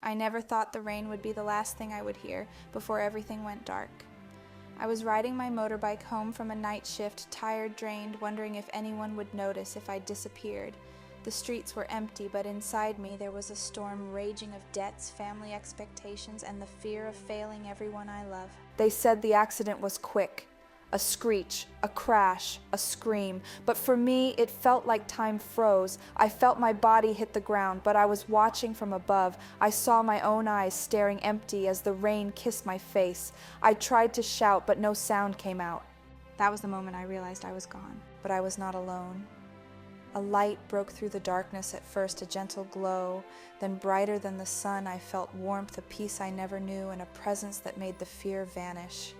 I never thought the rain would be the last thing I would hear before everything went dark. I was riding my motorbike home from a night shift, tired, drained, wondering if anyone would notice if I disappeared. The streets were empty, but inside me there was a storm raging of debts, family expectations, and the fear of failing everyone I love. They said the accident was quick. A screech, a crash, a scream. But for me, it felt like time froze. I felt my body hit the ground, but I was watching from above. I saw my own eyes staring empty as the rain kissed my face. I tried to shout, but no sound came out. That was the moment I realized I was gone. But I was not alone. A light broke through the darkness, at first a gentle glow, then brighter than the sun I felt warmth, a peace I never knew, and a presence that made the fear vanish.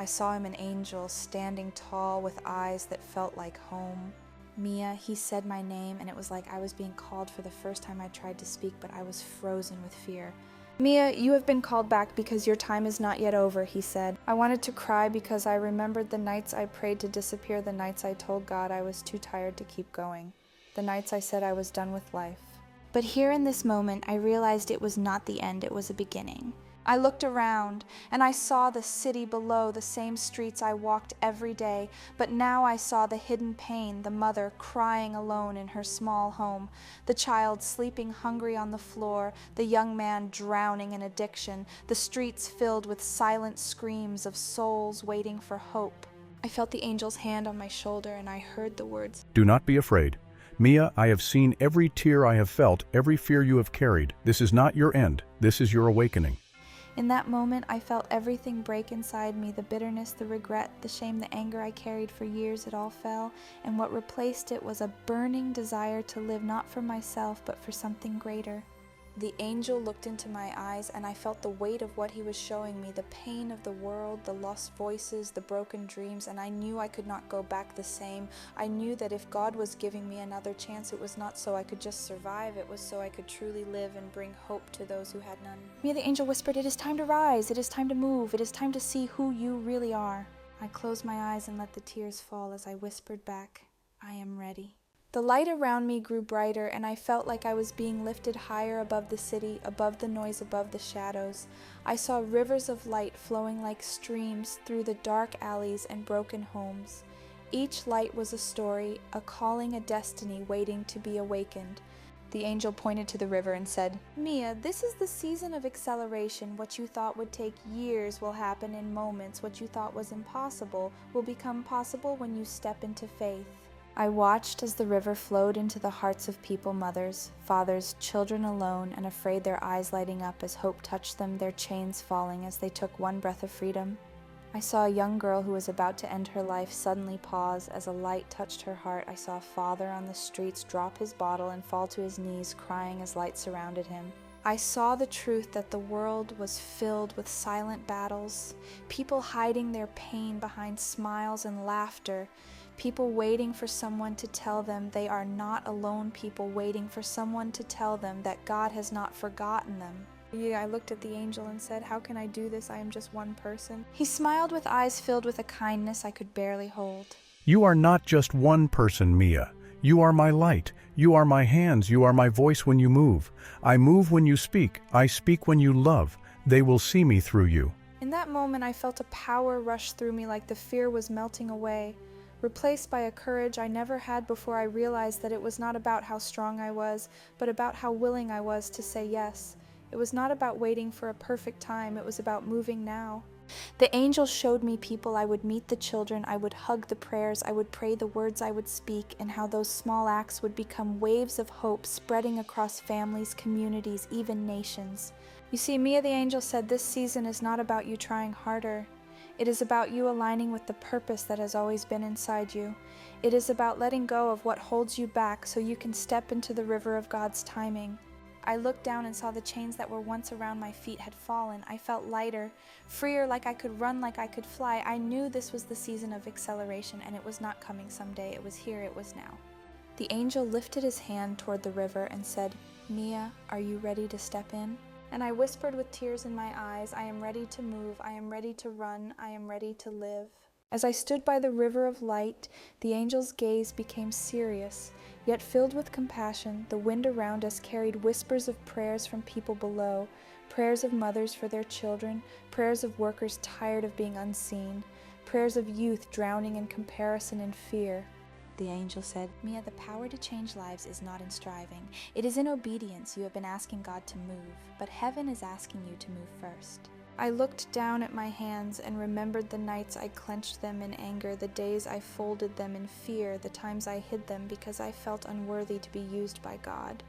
I saw him, an angel, standing tall with eyes that felt like home. Mia, he said my name, and it was like I was being called for the first time I tried to speak, but I was frozen with fear. Mia, you have been called back because your time is not yet over, he said. I wanted to cry because I remembered the nights I prayed to disappear, the nights I told God I was too tired to keep going, the nights I said I was done with life. But here in this moment, I realized it was not the end, it was a beginning. I looked around, and I saw the city below, the same streets I walked every day, but now I saw the hidden pain, the mother crying alone in her small home, the child sleeping hungry on the floor, the young man drowning in addiction, the streets filled with silent screams of souls waiting for hope. I felt the angel's hand on my shoulder, and I heard the words, "Do not be afraid. Mia, I have seen every tear I have felt, every fear you have carried. This is not your end. This is your awakening." In that moment, I felt everything break inside me, the bitterness, the regret, the shame, the anger I carried for years, it all fell, and what replaced it was a burning desire to live not for myself, but for something greater. The angel looked into my eyes, and I felt the weight of what he was showing me, the pain of the world, the lost voices, the broken dreams, and I knew I could not go back the same. I knew that if God was giving me another chance, it was not so I could just survive, it was so I could truly live and bring hope to those who had none. Mia, the angel whispered, "It is time to rise, it is time to move, it is time to see who you really are." I closed my eyes and let the tears fall as I whispered back, "I am ready." The light around me grew brighter, and I felt like I was being lifted higher above the city, above the noise, above the shadows. I saw rivers of light flowing like streams through the dark alleys and broken homes. Each light was a story, a calling, a destiny waiting to be awakened. The angel pointed to the river and said, "Mia, this is the season of acceleration. What you thought would take years will happen in moments. What you thought was impossible will become possible when you step into faith." I watched as the river flowed into the hearts of people, mothers, fathers, children alone and afraid, their eyes lighting up as hope touched them, their chains falling as they took one breath of freedom. I saw a young girl who was about to end her life suddenly pause as a light touched her heart. I saw a father on the streets drop his bottle and fall to his knees, crying as light surrounded him. I saw the truth that the world was filled with silent battles, people hiding their pain behind smiles and laughter, people waiting for someone to tell them they are not alone, people waiting for someone to tell them that God has not forgotten them. I looked at the angel and said, "How can I do this? I am just one person." He smiled with eyes filled with a kindness I could barely hold. "You are not just one person, Mia. You are my light. You are my hands. You are my voice when you move. I move when you speak. I speak when you love. They will see me through you." In that moment, I felt a power rush through me like the fear was melting away, replaced by a courage I never had before. I realized that it was not about how strong I was, but about how willing I was to say yes. It was not about waiting for a perfect time, it was about moving now. The angel showed me people. I would meet the children, I would hug the prayers, I would pray the words I would speak, and how those small acts would become waves of hope spreading across families, communities, even nations. You see, Mia the angel said, this season is not about you trying harder. It is about you aligning with the purpose that has always been inside you. It is about letting go of what holds you back so you can step into the river of God's timing. I looked down and saw the chains that were once around my feet had fallen. I felt lighter, freer, like I could run, like I could fly. I knew this was the season of acceleration, and it was not coming someday. It was here, it was now. The angel lifted his hand toward the river and said, "Mia, are you ready to step in?" And I whispered with tears in my eyes, "I am ready to move, I am ready to run, I am ready to live." As I stood by the river of light, the angel's gaze became serious, yet filled with compassion. The wind around us carried whispers of prayers from people below, prayers of mothers for their children, prayers of workers tired of being unseen, prayers of youth drowning in comparison and fear. The angel said, "Mia, the power to change lives is not in striving. It is in obedience you have been asking God to move, but heaven is asking you to move first." I looked down at my hands and remembered the nights I clenched them in anger, the days I folded them in fear, the times I hid them because I felt unworthy to be used by God.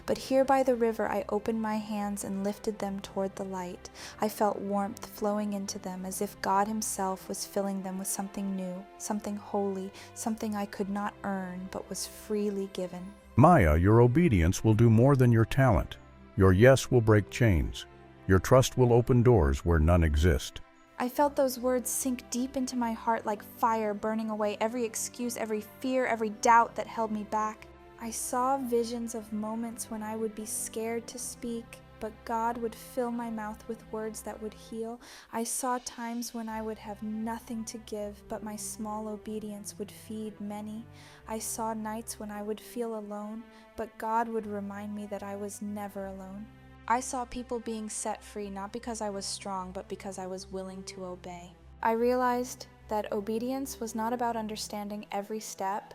But here by the river I opened my hands and lifted them toward the light. I felt warmth flowing into them as if God Himself was filling them with something new, something holy, something I could not earn but was freely given. Maya, your obedience will do more than your talent. Your yes will break chains. Your trust will open doors where none exist. I felt those words sink deep into my heart like fire, burning away every excuse, every fear, every doubt that held me back. I saw visions of moments when I would be scared to speak, but God would fill my mouth with words that would heal. I saw times when I would have nothing to give, but my small obedience would feed many. I saw nights when I would feel alone, but God would remind me that I was never alone. I saw people being set free not because I was strong, but because I was willing to obey. I realized that obedience was not about understanding every step.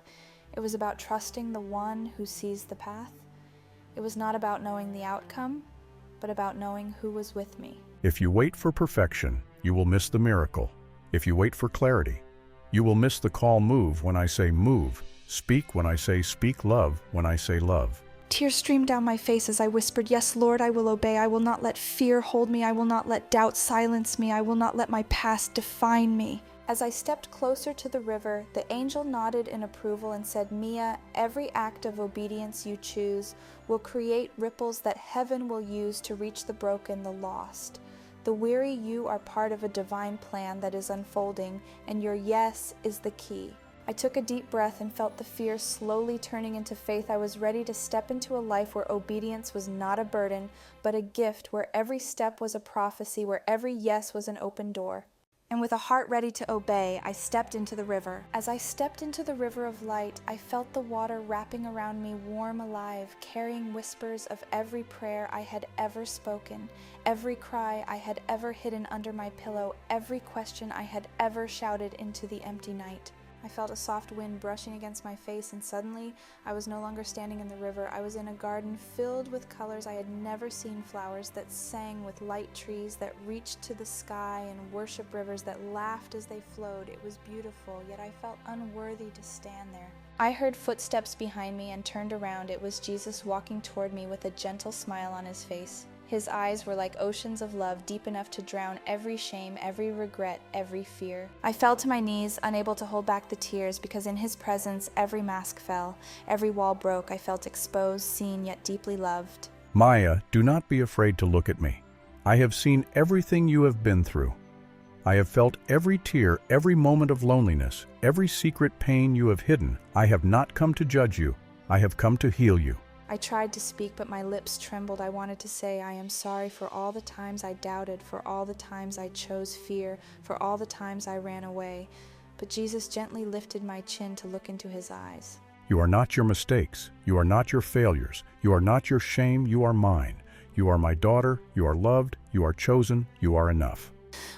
It was about trusting the one who sees the path. It was not about knowing the outcome, but about knowing who was with me. If you wait for perfection, you will miss the miracle. If you wait for clarity, you will miss the call. Move when I say move. Speak when I say speak. Love when I say love. Tears streamed down my face as I whispered, "Yes, Lord, I will obey. I will not let fear hold me. I will not let doubt silence me. I will not let my past define me." As I stepped closer to the river, the angel nodded in approval and said, "Mia, every act of obedience you choose will create ripples that heaven will use to reach the broken, the lost. The weary, you are part of a divine plan that is unfolding, and your yes is the key." I took a deep breath and felt the fear slowly turning into faith. I was ready to step into a life where obedience was not a burden, but a gift, where every step was a prophecy, where every yes was an open door. And with a heart ready to obey, I stepped into the river. As I stepped into the river of light, I felt the water wrapping around me, warm, alive, carrying whispers of every prayer I had ever spoken, every cry I had ever hidden under my pillow, every question I had ever shouted into the empty night. I felt a soft wind brushing against my face, and suddenly I was no longer standing in the river. I was in a garden filled with colors I had never seen, flowers that sang with light, trees that reached to the sky, and worship rivers that laughed as they flowed. It was beautiful, yet I felt unworthy to stand there. I heard footsteps behind me and turned around. It was Jesus walking toward me with a gentle smile on His face. His eyes were like oceans of love, deep enough to drown every shame, every regret, every fear. I fell to my knees, unable to hold back the tears, because in His presence every mask fell, every wall broke. I felt exposed, seen, yet deeply loved. Maya, do not be afraid to look at me. I have seen everything you have been through. I have felt every tear, every moment of loneliness, every secret pain you have hidden. I have not come to judge you. I have come to heal you. I tried to speak, but my lips trembled. I wanted to say, "I am sorry for all the times I doubted, for all the times I chose fear, for all the times I ran away." But Jesus gently lifted my chin to look into His eyes. You are not your mistakes. You are not your failures. You are not your shame. You are mine. You are my daughter. You are loved. You are chosen. You are enough.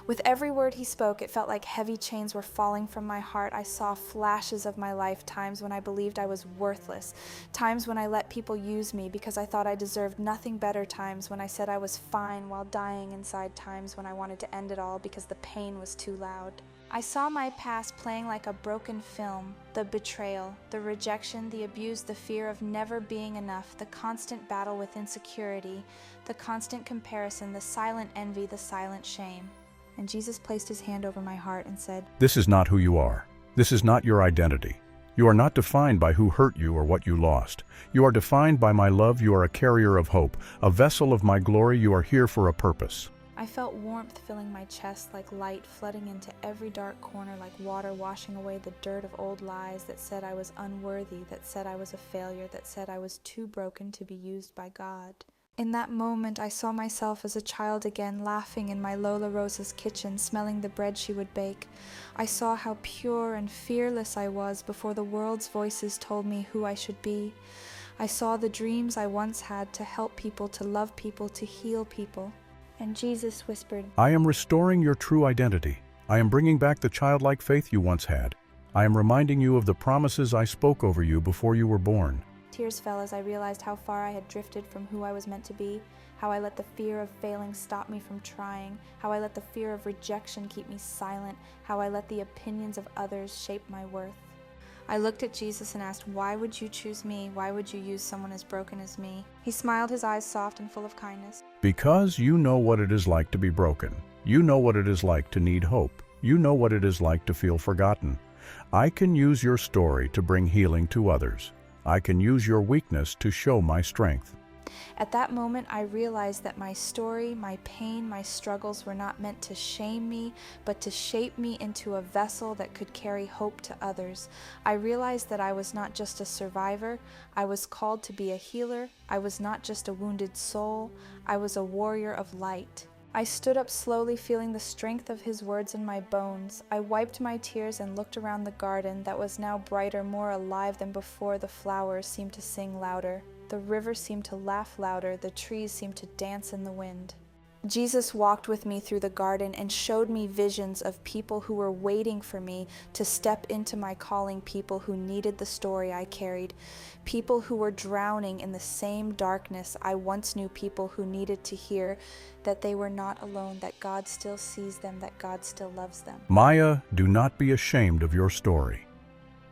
With every word He spoke, it felt like heavy chains were falling from my heart. I saw flashes of my life, times when I believed I was worthless, times when I let people use me because I thought I deserved nothing better, times when I said I was fine while dying inside, times when I wanted to end it all because the pain was too loud. I saw my past playing like a broken film, the betrayal, the rejection, the abuse, the fear of never being enough, the constant battle with insecurity, the constant comparison, the silent envy, the silent shame. And Jesus placed His hand over my heart and said, This is not who you are. This is not your identity. You are not defined by who hurt you or what you lost. You are defined by my love. You are a carrier of hope, a vessel of my glory. You are here for a purpose. I felt warmth filling my chest like light flooding into every dark corner, like water washing away the dirt of old lies that said I was unworthy, that said I was a failure, that said I was too broken to be used by God. In that moment, I saw myself as a child again, laughing in my Lola Rosa's kitchen, smelling the bread she would bake. I saw how pure and fearless I was before the world's voices told me who I should be. I saw the dreams I once had to help people, to love people, to heal people. And Jesus whispered, I am restoring your true identity. I am bringing back the childlike faith you once had. I am reminding you of the promises I spoke over you before you were born. Tears fell as I realized how far I had drifted from who I was meant to be, how I let the fear of failing stop me from trying, how I let the fear of rejection keep me silent, how I let the opinions of others shape my worth. I looked at Jesus and asked, why would you choose me? Why would you use someone as broken as me? He smiled, his eyes soft and full of kindness. Because you know what it is like to be broken. You know what it is like to need hope. You know what it is like to feel forgotten. I can use your story to bring healing to others. I can use your weakness to show my strength. At that moment, I realized that my story, my pain, my struggles were not meant to shame me, but to shape me into a vessel that could carry hope to others. I realized that I was not just a survivor. I was called to be a healer. I was not just a wounded soul. I was a warrior of light. I stood up slowly, feeling the strength of his words in my bones. I wiped my tears and looked around the garden that was now brighter, more alive than before. The flowers seemed to sing louder. The river seemed to laugh louder. The trees seemed to dance in the wind. Jesus walked with me through the garden and showed me visions of people who were waiting for me to step into my calling, people who needed the story I carried, people who were drowning in the same darkness I once knew, people who needed to hear that they were not alone, that God still sees them, that God still loves them. Maya, do not be ashamed of your story.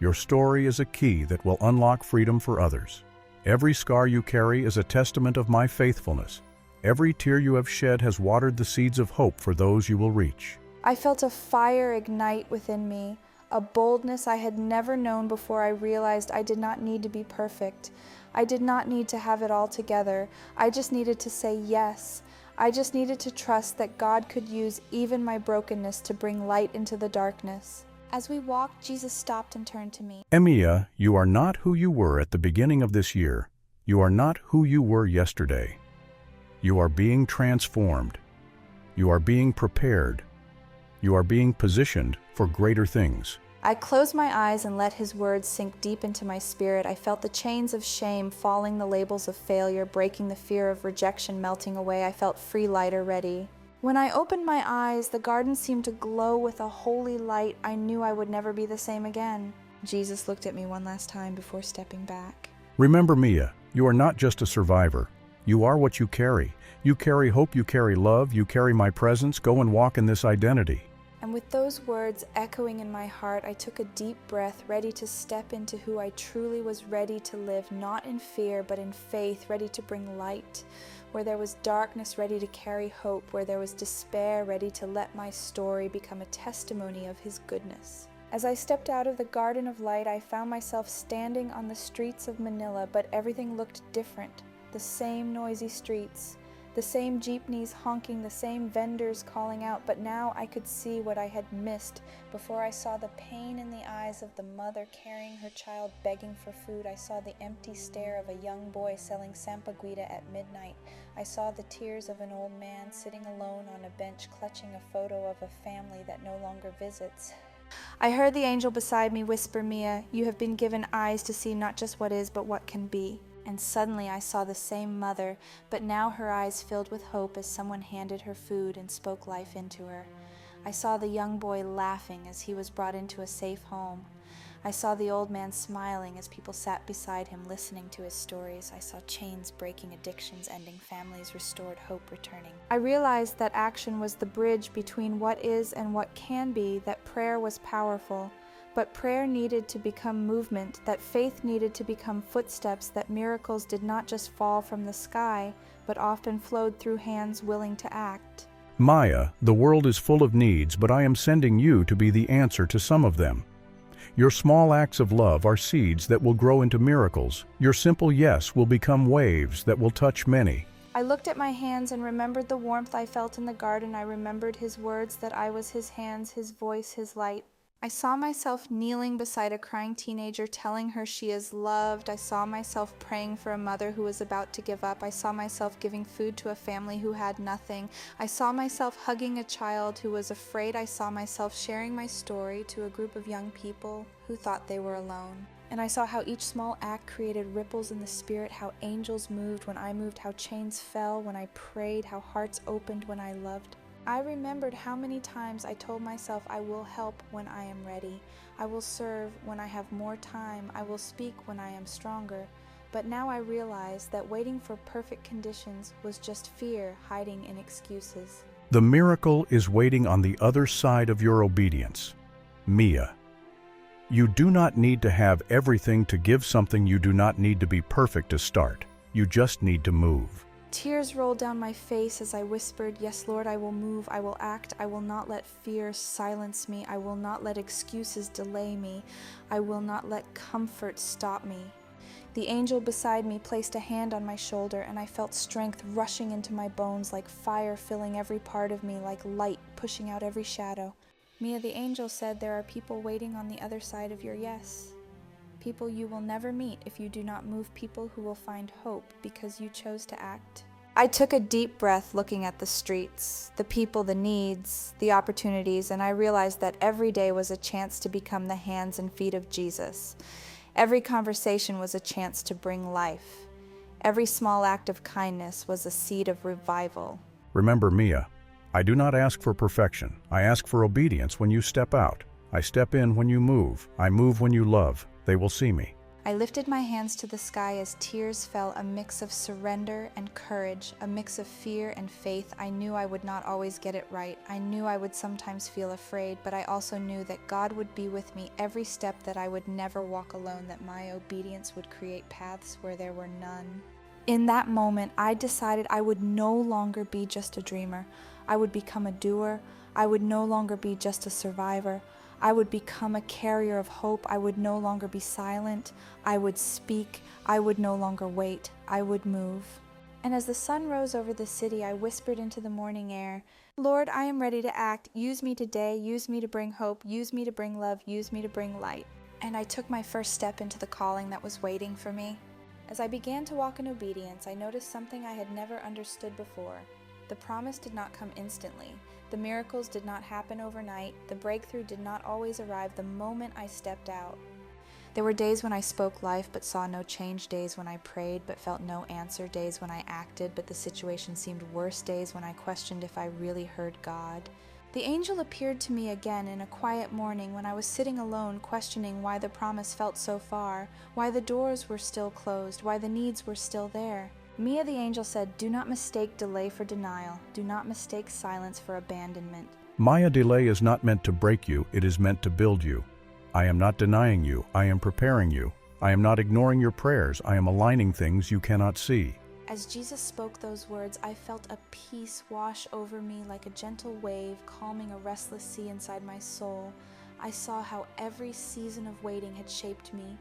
Your story is a key that will unlock freedom for others. Every scar you carry is a testament of my faithfulness. Every tear you have shed has watered the seeds of hope for those you will reach. I felt a fire ignite within me, a boldness I had never known before. I realized I did not need to be perfect. I did not need to have it all together. I just needed to say yes. I just needed to trust that God could use even my brokenness to bring light into the darkness. As we walked, Jesus stopped and turned to me. Emiya, you are not who you were at the beginning of this year. You are not who you were yesterday. You are being transformed. You are being prepared. You are being positioned for greater things. I closed my eyes and let his words sink deep into my spirit. I felt the chains of shame falling, the labels of failure breaking, the fear of rejection melting away. I felt free, lighter, ready. When I opened my eyes, the garden seemed to glow with a holy light. I knew I would never be the same again. Jesus looked at me one last time before stepping back. Remember, Mia, you are not just a survivor. You are what you carry. You carry hope, you carry love, you carry my presence. Go and walk in this identity. And with those words echoing in my heart, I took a deep breath, ready to step into who I truly was, ready to live, not in fear, but in faith, ready to bring light. Where there was darkness, ready to carry hope. Where there was despair, ready to let my story become a testimony of his goodness. As I stepped out of the garden of light, I found myself standing on the streets of Manila, but everything looked different. The same noisy streets, the same jeepneys honking, the same vendors calling out, but now I could see what I had missed. Before I saw the pain in the eyes of the mother carrying her child begging for food. I saw the empty stare of a young boy selling sampaguita at midnight. I saw the tears of an old man sitting alone on a bench clutching a photo of a family that no longer visits. I heard the angel beside me whisper, Mia, you have been given eyes to see not just what is, but what can be. And suddenly I saw the same mother, but now her eyes filled with hope as someone handed her food and spoke life into her. I saw the young boy laughing as he was brought into a safe home. I saw the old man smiling as people sat beside him listening to his stories. I saw chains breaking, addictions ending, families restored, hope returning. I realized that action was the bridge between what is and what can be, that prayer was powerful. But prayer needed to become movement, that faith needed to become footsteps, that miracles did not just fall from the sky, but often flowed through hands willing to act. Maya, the world is full of needs, but I am sending you to be the answer to some of them. Your small acts of love are seeds that will grow into miracles. Your simple yes will become waves that will touch many. I looked at my hands and remembered the warmth I felt in the garden. I remembered his words that I was his hands, his voice, his light. I saw myself kneeling beside a crying teenager, telling her she is loved. I saw myself praying for a mother who was about to give up. I saw myself giving food to a family who had nothing. I saw myself hugging a child who was afraid. I saw myself sharing my story to a group of young people who thought they were alone. And I saw how each small act created ripples in the spirit, how angels moved when I moved, how chains fell when I prayed, how hearts opened when I loved. I remembered how many times I told myself I will help when I am ready. I will serve when I have more time. I will speak when I am stronger. But now I realize that waiting for perfect conditions was just fear hiding in excuses. The miracle is waiting on the other side of your obedience. Mia. You do not need to have everything to give something. You do not need to be perfect to start. You just need to move. Tears rolled down my face as I whispered, "Yes, Lord, I will move, I will act, I will not let fear silence me, I will not let excuses delay me, I will not let comfort stop me." The angel beside me placed a hand on my shoulder, and I felt strength rushing into my bones, like fire filling every part of me, like light pushing out every shadow. Mia, the angel said, "There are people waiting on the other side of your yes. People you will never meet if you do not move, people who will find hope because you chose to act." I took a deep breath looking at the streets, the people, the needs, the opportunities, and I realized that every day was a chance to become the hands and feet of Jesus. Every conversation was a chance to bring life. Every small act of kindness was a seed of revival. Remember, Mia, I do not ask for perfection. I ask for obedience when you step out. I step in when you move. I move when you love. They will see me. I lifted my hands to the sky as tears fell, a mix of surrender and courage, a mix of fear and faith. I knew I would not always get it right. I knew I would sometimes feel afraid, but I also knew that God would be with me every step, that I would never walk alone, that my obedience would create paths where there were none. In that moment, I decided I would no longer be just a dreamer. I would become a doer. I would no longer be just a survivor. I would become a carrier of hope. I would no longer be silent. I would speak. I would no longer wait. I would move. And as the sun rose over the city, I whispered into the morning air, "Lord, I am ready to act. Use me today. Use me to bring hope. Use me to bring love. Use me to bring light." And I took my first step into the calling that was waiting for me. As I began to walk in obedience, I noticed something I had never understood before. The promise did not come instantly. The miracles did not happen overnight. The breakthrough did not always arrive the moment I stepped out. There were days when I spoke life but saw no change, days when I prayed but felt no answer, days when I acted but the situation seemed worse, days when I questioned if I really heard God. The angel appeared to me again in a quiet morning when I was sitting alone, questioning why the promise felt so far, why the doors were still closed, why the needs were still there. Mia, the angel, said, "Do not mistake delay for denial. Do not mistake silence for abandonment." Maya, delay is not meant to break you, it is meant to build you. I am not denying you, I am preparing you. I am not ignoring your prayers, I am aligning things you cannot see. As Jesus spoke those words, I felt a peace wash over me like a gentle wave, calming a restless sea inside my soul. I saw how every season of waiting had shaped me,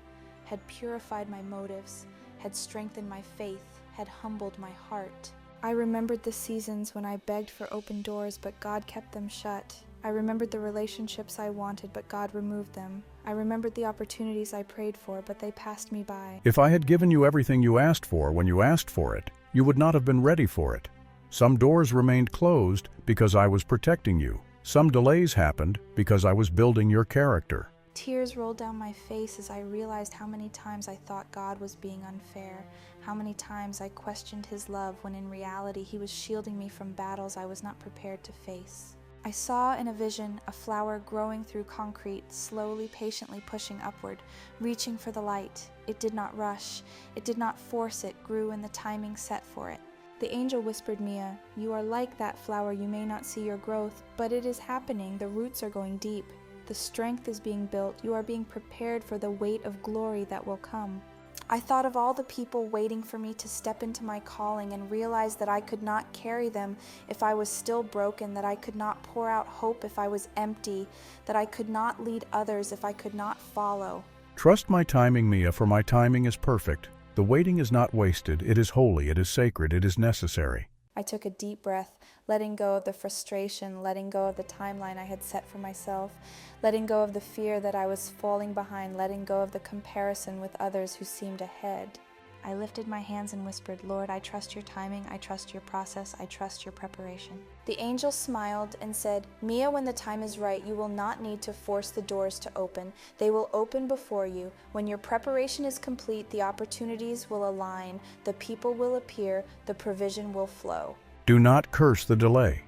had purified my motives, had strengthened my faith, had humbled my heart. I remembered the seasons when I begged for open doors, but God kept them shut. I remembered the relationships I wanted, but God removed them. I remembered the opportunities I prayed for, but they passed me by. If I had given you everything you asked for when you asked for it, you would not have been ready for it. Some doors remained closed because I was protecting you. Some delays happened because I was building your character. Tears rolled down my face as I realized how many times I thought God was being unfair, how many times I questioned His love when in reality He was shielding me from battles I was not prepared to face. I saw in a vision a flower growing through concrete, slowly, patiently pushing upward, reaching for the light. It did not rush. It did not force. It grew in the timing set for it. The angel whispered, "Mia, you are like that flower. You may not see your growth, but it is happening. The roots are going deep. The strength is being built. You are being prepared for the weight of glory that will come." I thought of all the people waiting for me to step into my calling and realized that I could not carry them if I was still broken, that I could not pour out hope if I was empty, that I could not lead others if I could not follow. Trust my timing, Mia, for my timing is perfect. The waiting is not wasted, it is holy, it is sacred, it is necessary. I took a deep breath, letting go of the frustration, letting go of the timeline I had set for myself, letting go of the fear that I was falling behind, letting go of the comparison with others who seemed ahead. I lifted my hands and whispered, Lord, I trust your timing, I trust your process, I trust your preparation. The angel smiled and said, Mia, when the time is right, you will not need to force the doors to open. They will open before you. When your preparation is complete, the opportunities will align, the people will appear, the provision will flow. Do not curse the delay.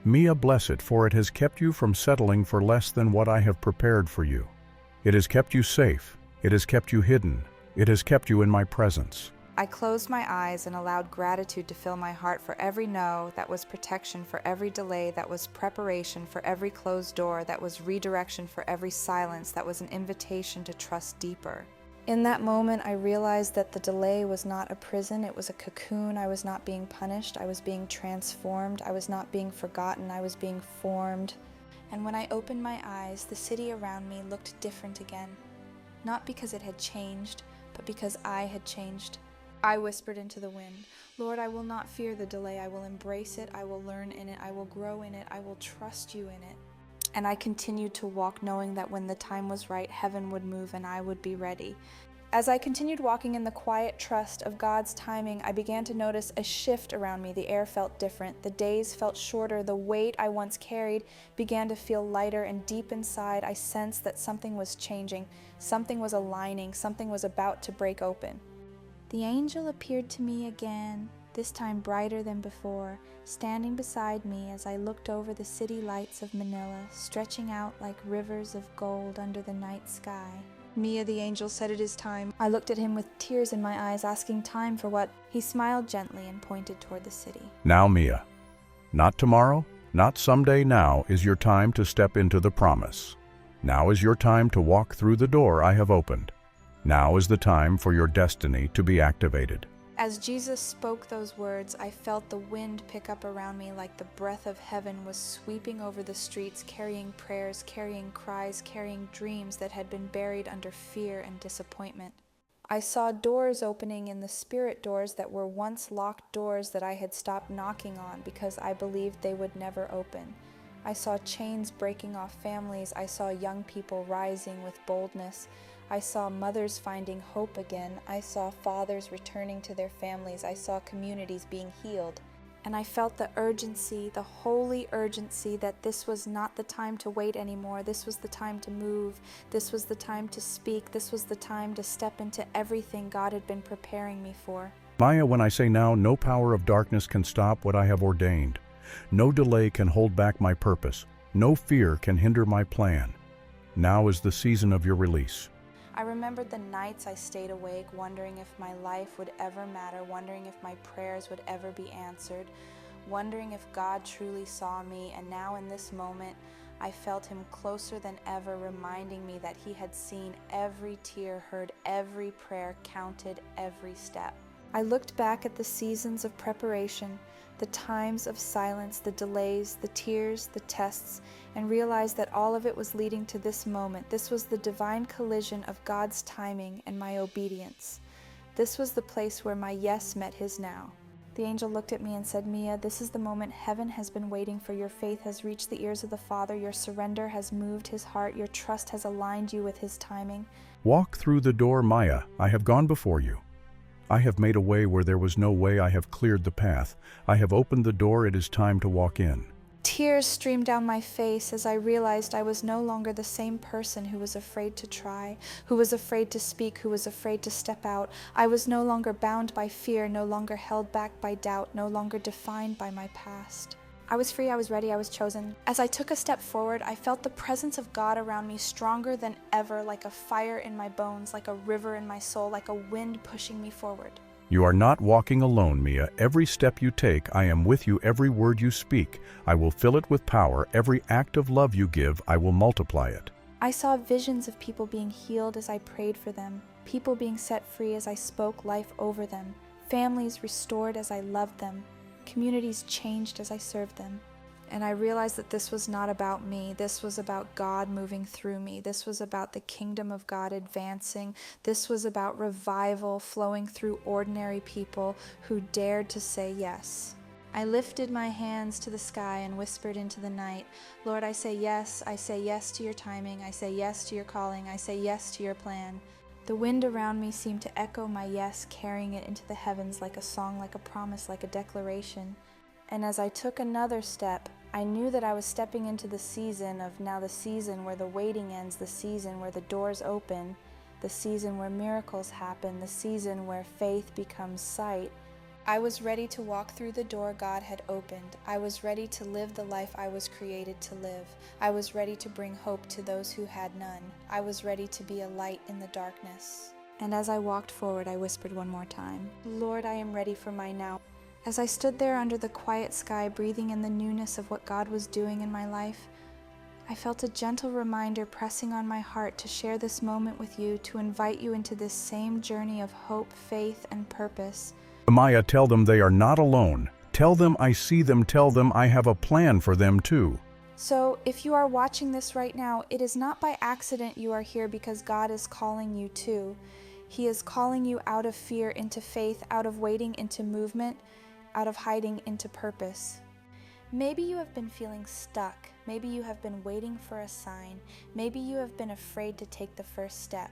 Mia, bless it, for it has kept you from settling for less than what I have prepared for you. It has kept you safe. It has kept you hidden. It has kept you in my presence. I closed my eyes and allowed gratitude to fill my heart for every no that was protection, for every delay that was preparation, for every closed door that was redirection, for every silence that was an invitation to trust deeper. In that moment, I realized that the delay was not a prison, it was a cocoon. I was not being punished, I was being transformed. I was not being forgotten, I was being formed. And when I opened my eyes, the city around me looked different again. Not because it had changed, but because I had changed. I whispered into the wind, Lord, I will not fear the delay. I will embrace it. I will learn in it. I will grow in it. I will trust you in it. And I continued to walk, knowing that when the time was right, heaven would move and I would be ready. As I continued walking in the quiet trust of God's timing, I began to notice a shift around me. The air felt different. The days felt shorter. The weight I once carried began to feel lighter, and deep inside, I sensed that something was changing. Something was aligning. Something was about to break open. The angel appeared to me again, this time brighter than before, standing beside me as I looked over the city lights of Manila, stretching out like rivers of gold under the night sky. Mia, the angel, said, it is time. I looked at him with tears in my eyes, asking time for what? He smiled gently and pointed toward the city. Now, Mia, not tomorrow, not someday, now is your time to step into the promise. Now is your time to walk through the door I have opened. Now is the time for your destiny to be activated. As Jesus spoke those words, I felt the wind pick up around me like the breath of heaven was sweeping over the streets, carrying prayers, carrying cries, carrying dreams that had been buried under fear and disappointment. I saw doors opening in the spirit, doors that were once locked doors that I had stopped knocking on because I believed they would never open. I saw chains breaking off families. I saw young people rising with boldness. I saw mothers finding hope again. I saw fathers returning to their families. I saw communities being healed. And I felt the urgency, the holy urgency, that this was not the time to wait anymore. This was the time to move. This was the time to speak. This was the time to step into everything God had been preparing me for. Maya, when I say now, no power of darkness can stop what I have ordained. No delay can hold back my purpose. No fear can hinder my plan. Now is the season of your release. I remembered the nights I stayed awake, wondering if my life would ever matter, wondering if my prayers would ever be answered, wondering if God truly saw me. And now in this moment, I felt him closer than ever, reminding me that he had seen every tear, heard every prayer, counted every step. I looked back at the seasons of preparation, the times of silence, the delays, the tears, the tests, and realized that all of it was leading to this moment. This was the divine collision of God's timing and my obedience. This was the place where my yes met his now. The angel looked at me and said, Mia, this is the moment heaven has been waiting for. Your faith has reached the ears of the Father. Your surrender has moved his heart. Your trust has aligned you with his timing. Walk through the door, Maya. I have gone before you. I have made a way where there was no way. I have cleared the path. I have opened the door. It is time to walk in. Tears streamed down my face as I realized I was no longer the same person who was afraid to try, who was afraid to speak, who was afraid to step out. I was no longer bound by fear, no longer held back by doubt, no longer defined by my past. I was free, I was ready, I was chosen. As I took a step forward, I felt the presence of God around me stronger than ever, like a fire in my bones, like a river in my soul, like a wind pushing me forward. You are not walking alone, Mia. Every step you take, I am with you. Every word you speak, I will fill it with power. Every act of love you give, I will multiply it. I saw visions of people being healed as I prayed for them, people being set free as I spoke life over them, families restored as I loved them, communities changed as I served them. And I realized that this was not about me. This was about God moving through me. This was about the kingdom of God advancing. This was about revival flowing through ordinary people who dared to say yes. I lifted my hands to the sky and whispered into the night, Lord, I say yes to your timing, I say yes to your calling, I say yes to your plan. The wind around me seemed to echo my yes, carrying it into the heavens like a song, like a promise, like a declaration. And as I took another step, I knew that I was stepping into the season where the waiting ends, the season where the doors open, the season where miracles happen, the season where faith becomes sight. I was ready to walk through the door God had opened. I was ready to live the life I was created to live. I was ready to bring hope to those who had none. I was ready to be a light in the darkness. And as I walked forward, I whispered one more time, Lord, I am ready for my now. As I stood there under the quiet sky, breathing in the newness of what God was doing in my life, I felt a gentle reminder pressing on my heart to share this moment with you, to invite you into this same journey of hope, faith, and purpose. Nehemiah, tell them they are not alone. Tell them I see them. Tell them I have a plan for them too. So if you are watching this right now, it is not by accident you are here, because God is calling you too. He is calling you out of fear into faith, out of waiting into movement, out of hiding into purpose. Maybe you have been feeling stuck. Maybe you have been waiting for a sign. Maybe you have been afraid to take the first step.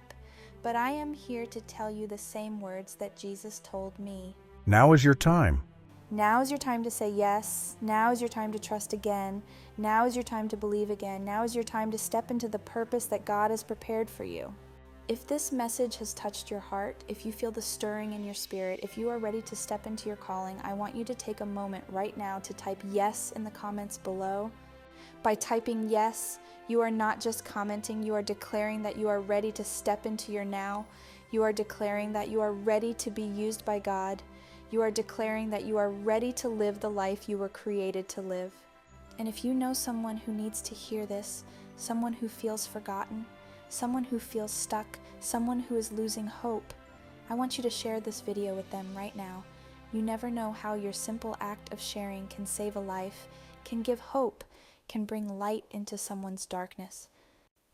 But I am here to tell you the same words that Jesus told me. Now is your time. Now is your time to say yes. Now is your time to trust again. Now is your time to believe again. Now is your time to step into the purpose that God has prepared for you. If this message has touched your heart, if you feel the stirring in your spirit, if you are ready to step into your calling, I want you to take a moment right now to type yes in the comments below. By typing yes, you are not just commenting, you are declaring that you are ready to step into your now. You are declaring that you are ready to be used by God. You are declaring that you are ready to live the life you were created to live. And if you know someone who needs to hear this, someone who feels forgotten, someone who feels stuck, someone who is losing hope, I want you to share this video with them right now. You never know how your simple act of sharing can save a life, can give hope, can bring light into someone's darkness.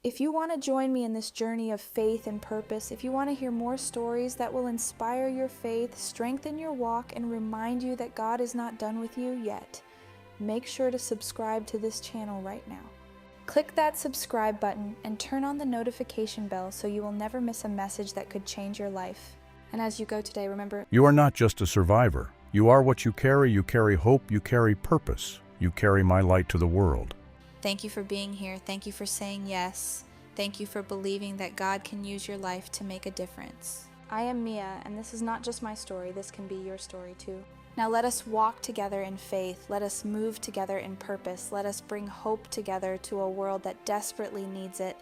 If you want to join me in this journey of faith and purpose, if you want to hear more stories that will inspire your faith, strengthen your walk, and remind you that God is not done with you yet, make sure to subscribe to this channel right now. Click that subscribe button and turn on the notification bell so you will never miss a message that could change your life. And as you go today, remember, You are not just a survivor. You are what you carry. You carry hope. You carry purpose. You carry my light to the world. thank you for being here. Thank you for saying yes. Thank you for believing that God can use your life to make a difference. I am Mia, and this is not just my story. This can be your story too. Now let us walk together in faith. Let us move together in purpose. Let us bring hope together to a world that desperately needs it.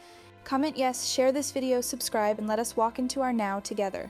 Comment yes, share this video, subscribe, and let us walk into our now together.